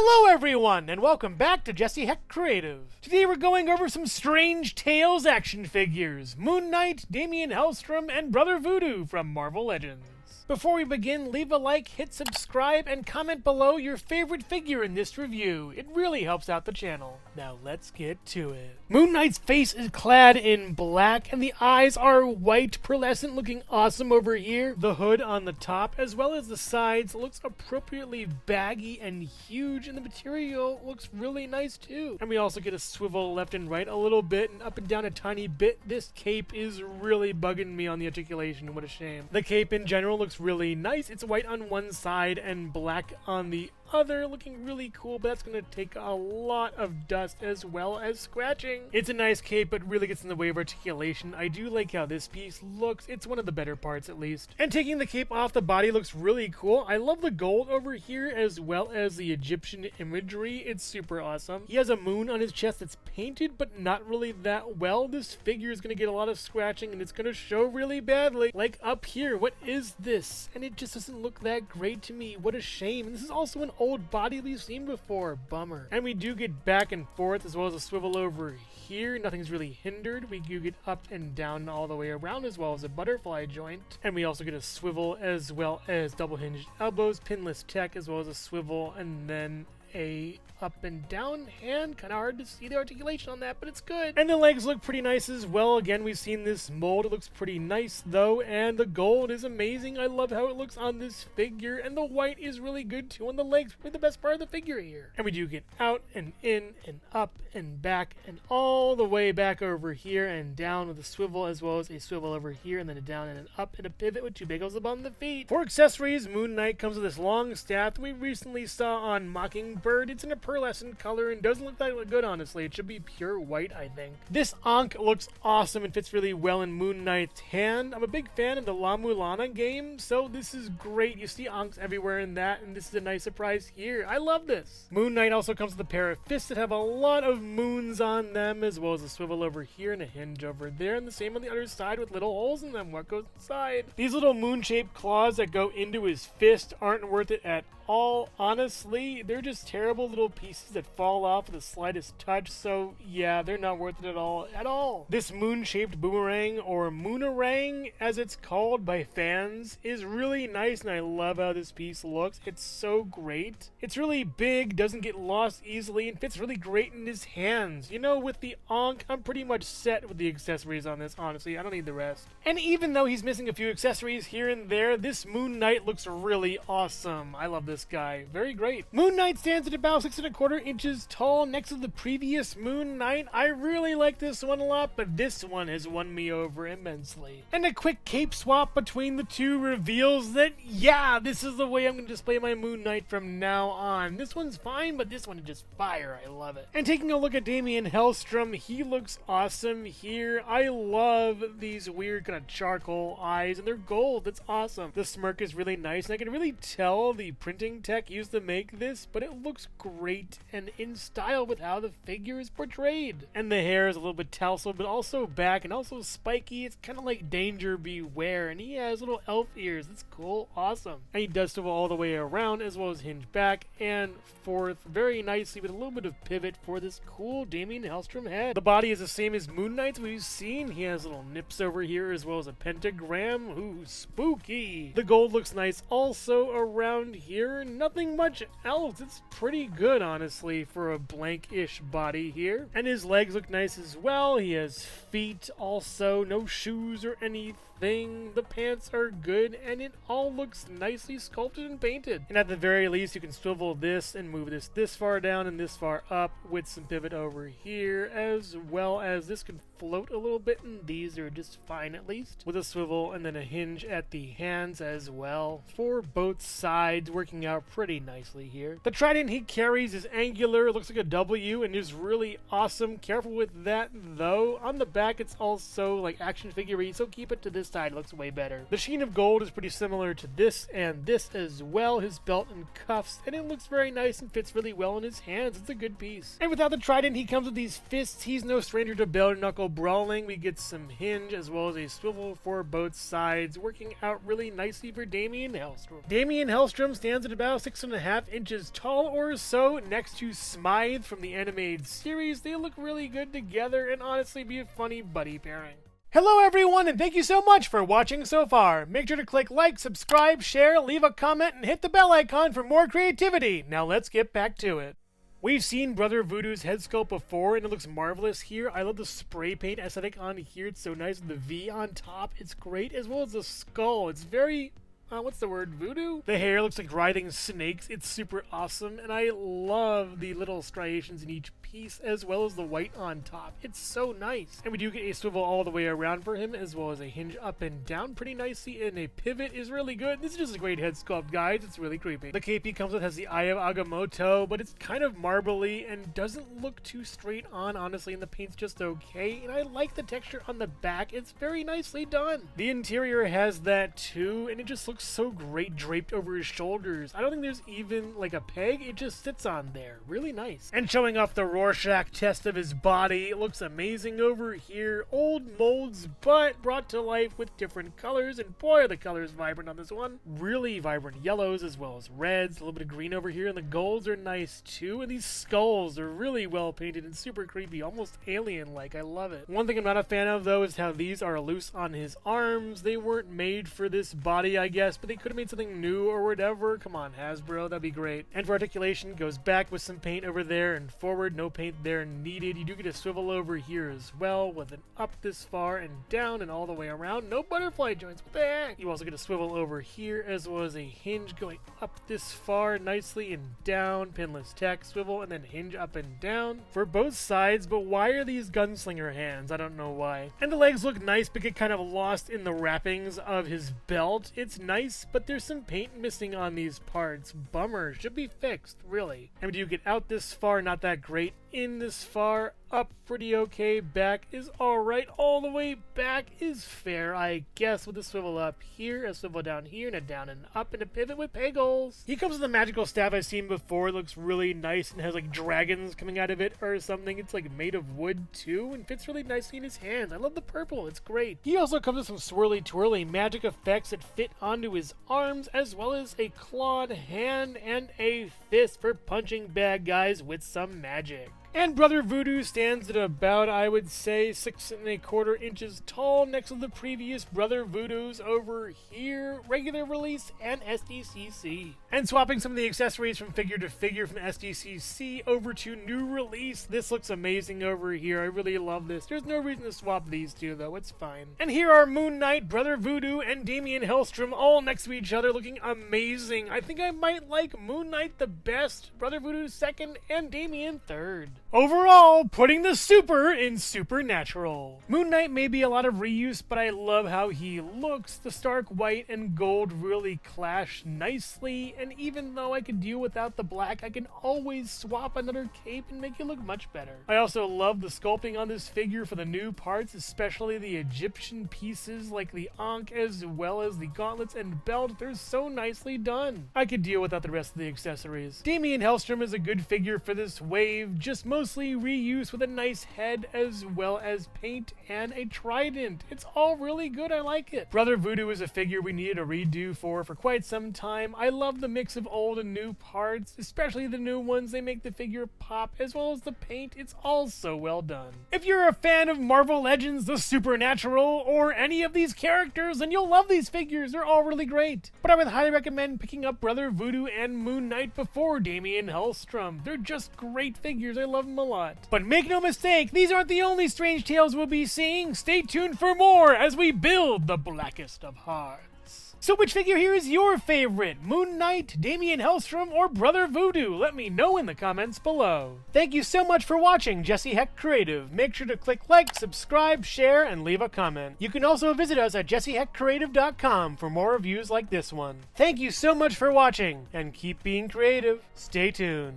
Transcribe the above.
Hello everyone, and welcome back to Jesse Hecht Creative. Today we're going over some Strange Tales action figures, Moon Knight, Daimon Hellstrom, and Brother Voodoo from Marvel Legends. Before we begin, leave a like, hit subscribe, and comment below your favorite figure in this review. It really helps out the channel. Now let's get to it. Moon Knight's face is clad in black, and the eyes are white, pearlescent, looking awesome over here. The hood on the top, as well as the sides, looks appropriately baggy and huge, and the material looks really nice too. And we also get a swivel left and right a little bit, and up and down a tiny bit. This cape is really bugging me on the articulation. What a shame. The cape in general looks really nice. It's white on one side and black on the other, looking really cool, but that's going to take a lot of dust as well as scratching. It's a nice cape, but really gets in the way of articulation. I do like how this piece looks. It's one of the better parts, at least. And taking the cape off the body looks really cool. I love the gold over here as well as the Egyptian imagery. It's super awesome. He has a moon on his chest that's painted, but not really that well. This figure is going to get a lot of scratching, and it's going to show really badly. Like up here, what is this? And it just doesn't look that great to me. What a shame. And this is also an old body we've seen before. Bummer. And we do get back and forth as well as a swivel over here. Nothing's really hindered. We do get up and down all the way around as well as a butterfly joint. And we also get a swivel as well as double hinged elbows, pinless tech, as well as a swivel, and then a up and down hand. Kind of hard to see the articulation on that, but it's good. And the legs look pretty nice as well. Again, we've seen this mold. It looks pretty nice though, and the gold is amazing. I love how it looks on this figure, and the white is really good too on the legs. Probably the best part of the figure here. And we do get out and in and up and back and all the way back over here and down with a swivel, as well as a swivel over here, and then a down and an up and a pivot with two bagels above the feet. For accessories, Moon Knight comes with this long staff that we recently saw on Mockingbird. It's in a pearlescent color and doesn't look that good, honestly. It should be pure white, I think. This Ankh looks awesome and fits really well in Moon Knight's hand. I'm a big fan of the La Mulana game, so this is great. You see Ankhs everywhere in that, and this is a nice surprise here. I love this. Moon Knight also comes with a pair of fists that have a lot of moons on them, as well as a swivel over here and a hinge over there, and the same on the other side with little holes in them. What goes inside? These little moon-shaped claws that go into his fist aren't worth it at all, honestly. They're just terrible little pieces that fall off with the slightest touch, so yeah, they're not worth it at all. This moon-shaped boomerang, or moonerang as it's called by fans, is really nice, and I love how this piece looks. It's so great. It's really big, doesn't get lost easily, and fits really great in his hands. You know, with the Ankh, I'm pretty much set with the accessories on this, honestly. I don't need the rest. And even though he's missing a few accessories here and there, this Moon Knight looks really awesome. I love this guy. Very great. Moon Knight stands at about 6¼ inches tall next to the previous Moon Knight. I really like this one a lot, but this one has won me over immensely. And a quick cape swap between the two reveals that, yeah, this is the way I'm going to display my Moon Knight from now on. This one's fine, but this one is just fire. I love it. And taking a look at Daimon Hellstrom, he looks awesome here. I love these weird kind of charcoal eyes, and they're gold. That's awesome. The smirk is really nice, and I can really tell the printing tech used to make this, but it looks great and in style with how the figure is portrayed. And the hair is a little bit tousled, but also back and also spiky. It's kind of like Danger Beware, and he has little elf ears. That's cool. Awesome. And he does swivel all the way around, as well as hinge back and forth very nicely with a little bit of pivot for this cool Daimon Hellstrom head. The body is the same as Moon Knight's we've seen. He has little nips over here, as well as a pentagram. Ooh, spooky. The gold looks nice also around here. Nothing much else. It's pretty good, honestly, for a blank-ish body here. And his legs look nice as well. He has feet also. No shoes or anything. The pants are good, and it all looks nicely sculpted and painted. And at the very least, you can swivel this and move this far down and this far up with some pivot over here, as well as this can float a little bit, and these are just fine at least, with a swivel and then a hinge at the hands as well for both sides, working out pretty nicely here. The trident he carries is angular, looks like a W, and is really awesome. Careful with that though. On the back, it's also like action figure, so keep it to this this side looks way better. The sheen of gold is pretty similar to this and this as well, his belt and cuffs, and it looks very nice and fits really well in his hands. It's a good piece. And without the trident, he comes with these fists. He's no stranger to bare knuckle brawling. We get some hinge as well as a swivel for both sides, working out really nicely for Daimon Hellstrom. Daimon Hellstrom stands at about 6.5 inches tall or so, next to Smythe from the animated series. They look really good together and honestly be a funny buddy pairing. Hello everyone, and thank you so much for watching so far. Make sure to click like, subscribe, share, leave a comment, and hit the bell icon for more creativity. Now let's get back to it. We've seen Brother Voodoo's head sculpt before, and it looks marvelous here. I love the spray paint aesthetic on here. It's so nice with the V on top. It's great, as well as the skull. It's very... what's the word? Voodoo? The hair looks like writhing snakes. It's super awesome, and I love the little striations in each piece, as well as the white on top. It's so nice. And we do get a swivel all the way around for him, as well as a hinge up and down pretty nicely, and a pivot is really good. This is just a great head sculpt, guys. It's really creepy. The cape he comes with has the Eye of Agamotto, but it's kind of marbly and doesn't look too straight on, honestly, and the paint's just okay. And I like the texture on the back. It's very nicely done. The interior has that too, and it just looks so great draped over his shoulders. I don't think there's even like a peg. It just sits on there. Really nice. And showing off the Rorschach test of his body. It looks amazing over here. Old molds, but brought to life with different colors, and boy are the colors vibrant on this one. Really vibrant yellows as well as reds, a little bit of green over here, and the golds are nice too, and these skulls are really well painted and super creepy, almost alien-like. I love it. One thing I'm not a fan of though is how these are loose on his arms. They weren't made for this body, I guess, but they could have made something new or whatever. Come on, Hasbro, that'd be great. And for articulation, goes back with some paint over there and forward, no paint there needed. You do get a swivel over here as well, with an up this far and down and all the way around. No butterfly joints, what the heck? You also get a swivel over here, as well as a hinge going up this far nicely and down, pinless tech, swivel, and then hinge up and down for both sides. But why are these gunslinger hands? I don't know why. And the legs look nice, but get kind of lost in the wrappings of his belt. It's nice, but there's some paint missing on these parts. Bummer. Should be fixed, really. And when you get out this far, not that great. In this far, up pretty okay, back is alright, all the way back is fair, I guess, with a swivel up here, a swivel down here, and a down and up, and a pivot with peg holes. He comes with a magical staff I've seen before. It looks really nice and has like dragons coming out of it or something. It's like made of wood too, and fits really nicely in his hands. I love the purple, it's great. He also comes with some swirly twirly magic effects that fit onto his arms, as well as a clawed hand and a fist for punching bad guys with some magic. And Brother Voodoo stands at about, I would say, 6.25 inches tall, next to the previous Brother Voodoos over here, regular release and SDCC. And swapping some of the accessories from figure to figure from SDCC over to new release, this looks amazing over here. I really love this. There's no reason to swap these two though, it's fine. And here are Moon Knight, Brother Voodoo, and Daimon Hellstrom all next to each other looking amazing. I think I might like Moon Knight the best, Brother Voodoo second, and Daimon third. Overall, putting the super in supernatural. Moon Knight may be a lot of reuse, but I love how he looks. The stark white and gold really clash nicely, and even though I could deal without the black, I can always swap another cape and make it look much better. I also love the sculpting on this figure for the new parts, especially the Egyptian pieces like the Ankh as well as the gauntlets and belt. They're so nicely done. I could deal without the rest of the accessories. Daimon Hellstrom is a good figure for this wave, just mostly reused with a nice head as well as paint and a trident. It's all really good, I like it. Brother Voodoo is a figure we needed a redo for quite some time. I love the mix of old and new parts, especially the new ones. They make the figure pop, as well as the paint. It's all so well done. If you're a fan of Marvel Legends, the Supernatural, or any of these characters, then you'll love these figures. They're all really great. But I would highly recommend picking up Brother Voodoo and Moon Knight before Daimon Hellstrom. They're just great figures. I love them a lot. But make no mistake, these aren't the only strange tales we'll be seeing. Stay tuned for more as we build the blackest of hearts. So which figure here is your favorite? Moon Knight, Daimon Hellstrom, or Brother Voodoo? Let me know in the comments below. Thank you so much for watching Jesse Hecht Creative. Make sure to click like, subscribe, share, and leave a comment. You can also visit us at jessehechtcreative.com for more reviews like this one. Thank you so much for watching, and keep being creative. Stay tuned.